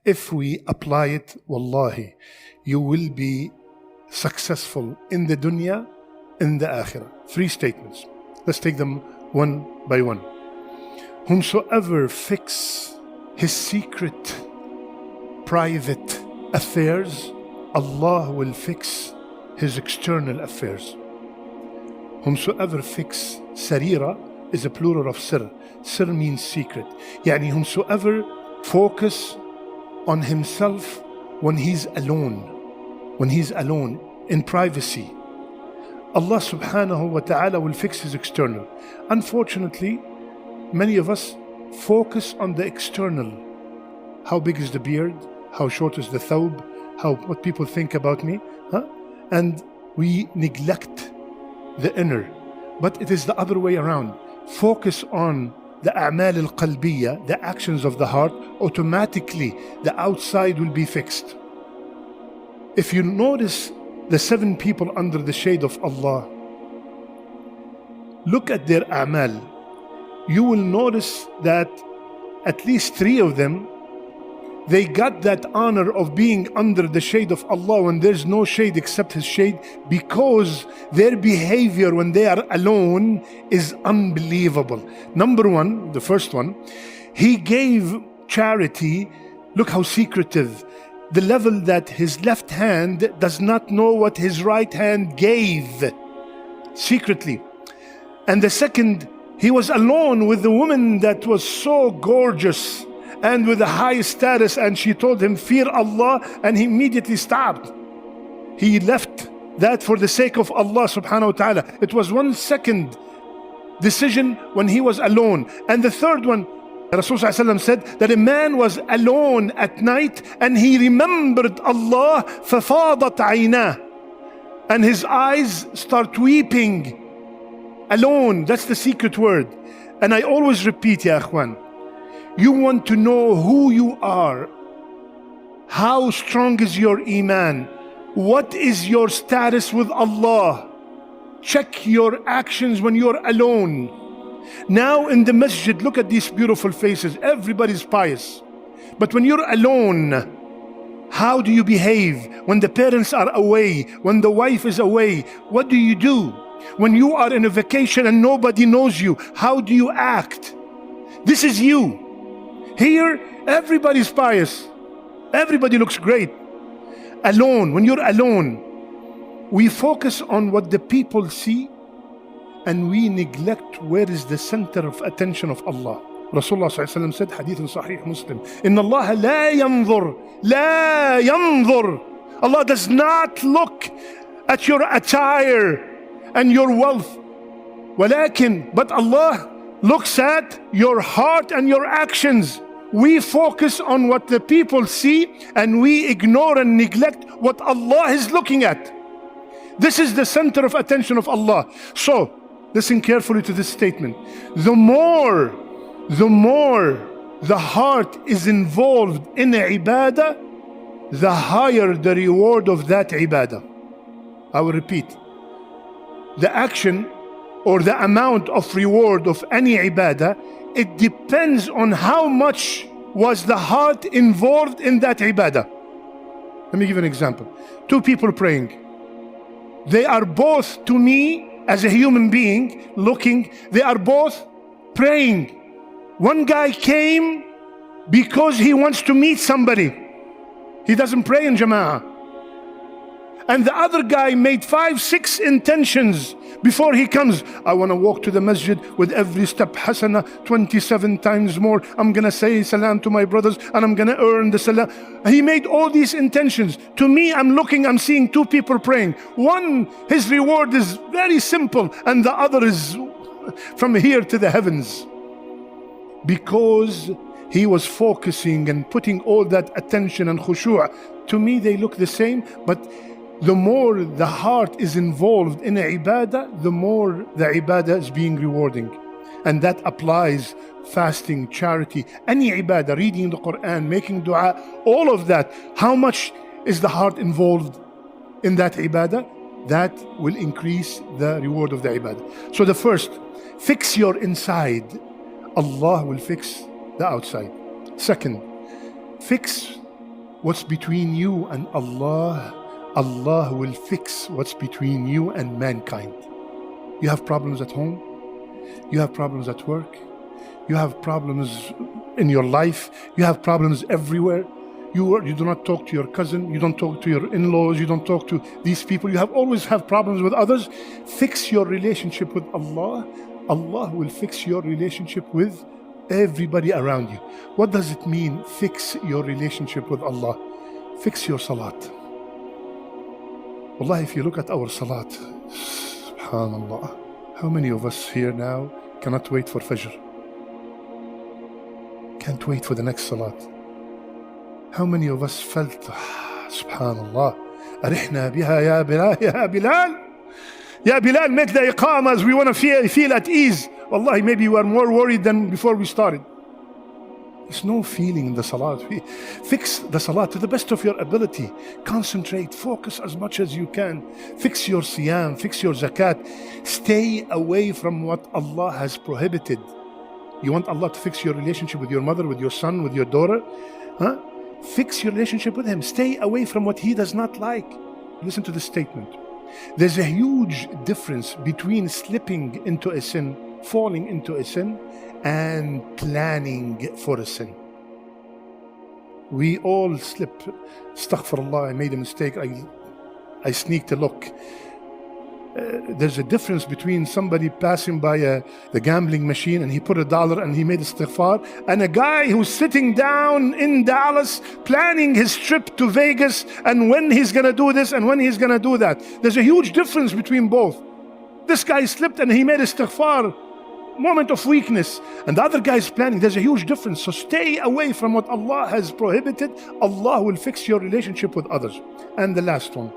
If we apply it, wallahi, you will be successful in the dunya, in the akhirah. 3 statements. Let's take them one by one. Whomsoever fix his secret, private affairs, Allah will fix his external affairs. Whomsoever fix, sarira is a plural of sir. Sir means secret. Yani whomsoever focus on himself when he's alone in privacy, Allah subhanahu wa ta'ala will fix his external. Unfortunately, many of us focus on the external. How big is the beard? How short is the thawb? What people think about me? And we neglect the inner. But it is the other way around. Focus on the a'mal al-qalbiyya, the actions of the heart. Automatically the outside will be fixed. If you notice the 7 people under the shade of Allah, look at their a'mal. You will notice that at least 3 of them, they got that honor of being under the shade of Allah when there's no shade except His shade, because their behavior when they are alone is unbelievable. Number 1, the first one, he gave charity. Look how secretive. The level that his left hand does not know what his right hand gave, secretly. And the second, he was alone with the woman that was so gorgeous and with a high status, and she told him, fear Allah, and he immediately stopped. He left that for the sake of Allah subhanahu wa ta'ala. It was 1 second decision when he was alone. And the third one, Rasulullah said that a man was alone at night and he remembered Allah, فَفَاضَتْ عَيْنَاهُ, and his eyes start weeping. Alone, that's the secret word. And I always repeat, ya akhwan, you want to know who you are, how strong is your iman, what is your status with Allah. Check your actions when you're alone. Now in the masjid, look at these beautiful faces. Everybody's pious. But when you're alone, how do you behave? When the parents are away, when the wife is away, what do you do? When you are in a vacation and nobody knows you, how do you act? This is you. Here, everybody's pious. Everybody looks great. Alone, when you're alone, we focus on what the people see and we neglect where is the center of attention of Allah. Rasulullah said, hadith in Sahih Muslim, Inna Allah la yanzur. Allah does not look at your attire and your wealth. But Allah looks at your heart and your actions. We focus on what the people see and we ignore and neglect what Allah is looking at. This is the center of attention of Allah. So, listen carefully to this statement. The more the heart is involved in ibadah, the higher the reward of that ibadah. I will repeat. The action or the amount of reward of any ibadah, it depends on how much was the heart involved in that ibadah. Let me give you an example. 2 people praying. They are both, to me, as a human being, looking, they are both praying. One guy came because he wants to meet somebody. He doesn't pray in Jama'ah. And the other guy made 5, 6 intentions before he comes. I want to walk to the masjid with every step hasana 27 times more. I'm going to say salam to my brothers and I'm going to earn the salam. He made all these intentions. To me, I'm seeing 2 people praying. One, his reward is very simple, and the other is from here to the heavens. Because he was focusing and putting all that attention and khushu'. To me, they look the same, but the more the heart is involved in ibadah, the more the ibadah is being rewarding. And that applies fasting, charity, any ibadah, reading the Qur'an, making dua, all of that. How much is the heart involved in that ibadah? That will increase the reward of the ibadah. So the first, fix your inside. Allah will fix the outside. Second, fix what's between you and Allah, Allah will fix what's between you and mankind. You have problems at home, you have problems at work, you have problems in your life, you have problems everywhere. You do not talk to your cousin, you don't talk to your in-laws, you don't talk to these people, you always have problems with others. Fix your relationship with Allah. Allah will fix your relationship with everybody around you. What does it mean, fix your relationship with Allah? Fix your salat. Wallah, if you look at our salat, subhanallah, how many of us here now cannot wait for Fajr? Can't wait for the next salat. How many of us felt, subhanallah, arihna biha ya Bilal, ya Bilal, ya Bilal, make the iqamas, we want to feel at ease. Wallahi, maybe you are more worried than before we started. There's no feeling in the salat. Fix the salat to the best of your ability. Concentrate, focus as much as you can. Fix your siyam, fix your zakat. Stay away from what Allah has prohibited. You want Allah to fix your relationship with your mother, with your son, with your daughter? Huh? Fix your relationship with Him. Stay away from what He does not like. Listen to this statement. There's a huge difference between slipping into a sin, falling into a sin, and planning for a sin. We all slip. Astaghfirullah, I made a mistake. I sneaked a look. There's a difference between somebody passing by the gambling machine and he put $1 and he made istighfar, and a guy who's sitting down in Dallas planning his trip to Vegas and when he's gonna do this and when he's gonna do that. There's a huge difference between both. This guy slipped and he made istighfar, moment of weakness, and the other guy is planning. There's a huge difference. So stay away from what Allah has prohibited. Allah will fix your relationship with others. And the last one,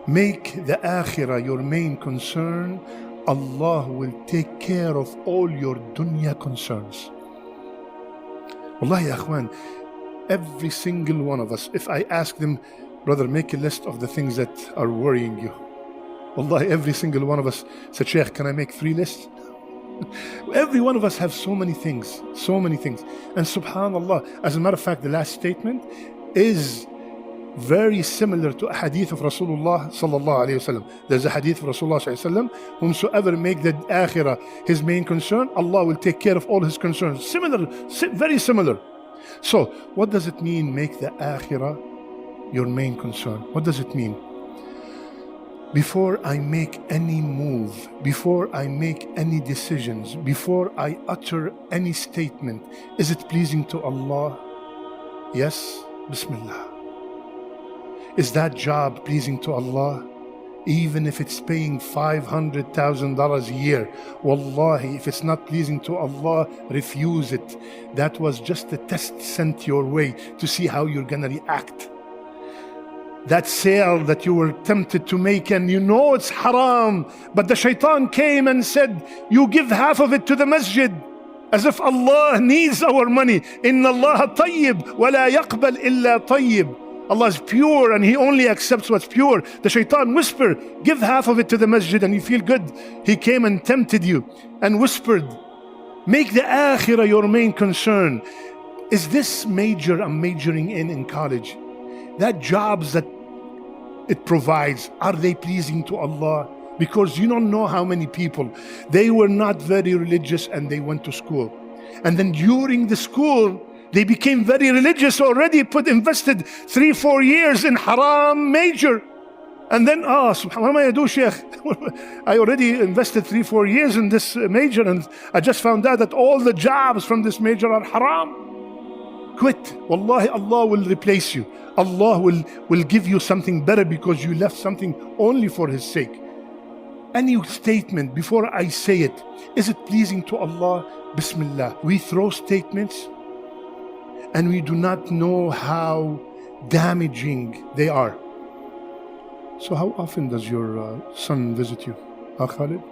make the akhirah your main concern. Allah will take care of all your dunya concerns. Wallahi, ya akhwan, every single one of us, if I ask them, brother, make a list of the things that are worrying you. Wallahi, every single one of us said, Shaykh, can I make 3 lists? Every one of us have so many things, so many things. And subhanallah, as a matter of fact, the last statement is very similar to a hadith of Rasulullah sallallahu alayhi wasallam. There's a hadith of Rasulullah sallallahu alayhi wasallam, whomsoever make the akhirah his main concern, Allah will take care of all his concerns. Similar, very similar. So what does it mean, make the akhirah your main concern? What does it mean? Before I make any move, before I make any decisions, before I utter any statement, is it pleasing to Allah? Yes, Bismillah. Is that job pleasing to Allah? Even if it's paying $500,000 a year, wallahi, if it's not pleasing to Allah, refuse it. That was just a test sent your way to see how you're gonna react. That sale that you were tempted to make and you know it's haram, but the shaitan came and said, you give half of it to the masjid, as if Allah needs our money. Inna Allah tayyib wa la yaqbal illa tayyib. Allah is pure and He only accepts what's pure. The shaitan whispered, give half of it to the masjid and you feel good. He came and tempted you and whispered, make the akhirah your main concern. Is this major I'm majoring in college, that jobs that it provides, are they pleasing to Allah? Because you don't know how many people, they were not very religious and they went to school. And then during the school, they became very religious already, invested 3-4 years in haram major. And then, subhanAllah, what am I going to do, Shaykh? I already invested 3-4 years in this major and I just found out that all the jobs from this major are haram. Quit. Wallahi, Allah will replace you. Allah will give you something better because you left something only for His sake. Any statement, before I say it, is it pleasing to Allah? Bismillah. We throw statements and we do not know how damaging they are. So how often does your son visit you? Khalid?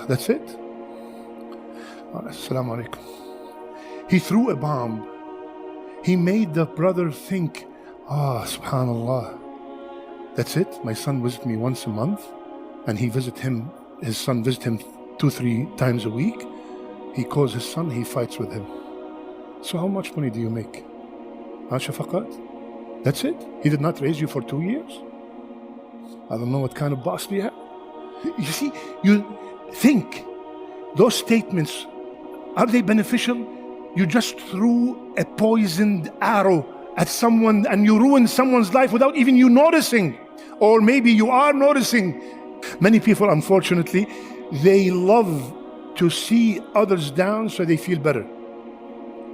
That's it? Assalamu alaikum. He threw a bomb. He made the brother think, subhanallah, that's it? My son visits me once a month and his son visits him 2-3 times a week. He calls his son, he fights with him. So how much money do you make? Shafaqat. That's it. He did not raise you for 2 years. I don't know what kind of boss we have. You see, you think those statements, are they beneficial? You just threw a poisoned arrow at someone and you ruined someone's life without even you noticing. Or maybe you are noticing. Many people, unfortunately, they love to see others down so they feel better.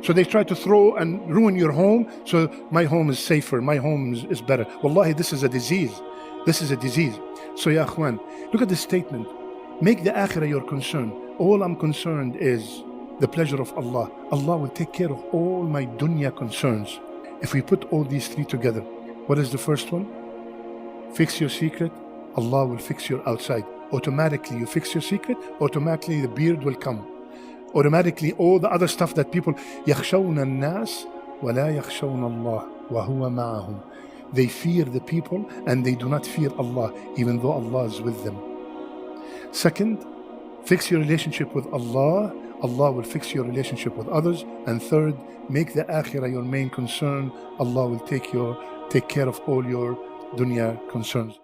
So they try to throw and ruin your home, so my home is safer, my home is better. Wallahi, this is a disease. This is a disease. So ya akhwan, look at this statement. Make the akhirah your concern. All I'm concerned is the pleasure of Allah. Allah will take care of all my dunya concerns. If we put all these three together, what is the first one? Fix your secret, Allah will fix your outside. Automatically you fix your secret, automatically the beard will come. Automatically all the other stuff that people يخشون الناس ولا يخشون الله وهو معهم. They fear the people and they do not fear Allah, even though Allah is with them. Second, fix your relationship with Allah. Allah will fix your relationship with others. And third, make the akhirah your main concern. Allah will take care of all your dunya concerns.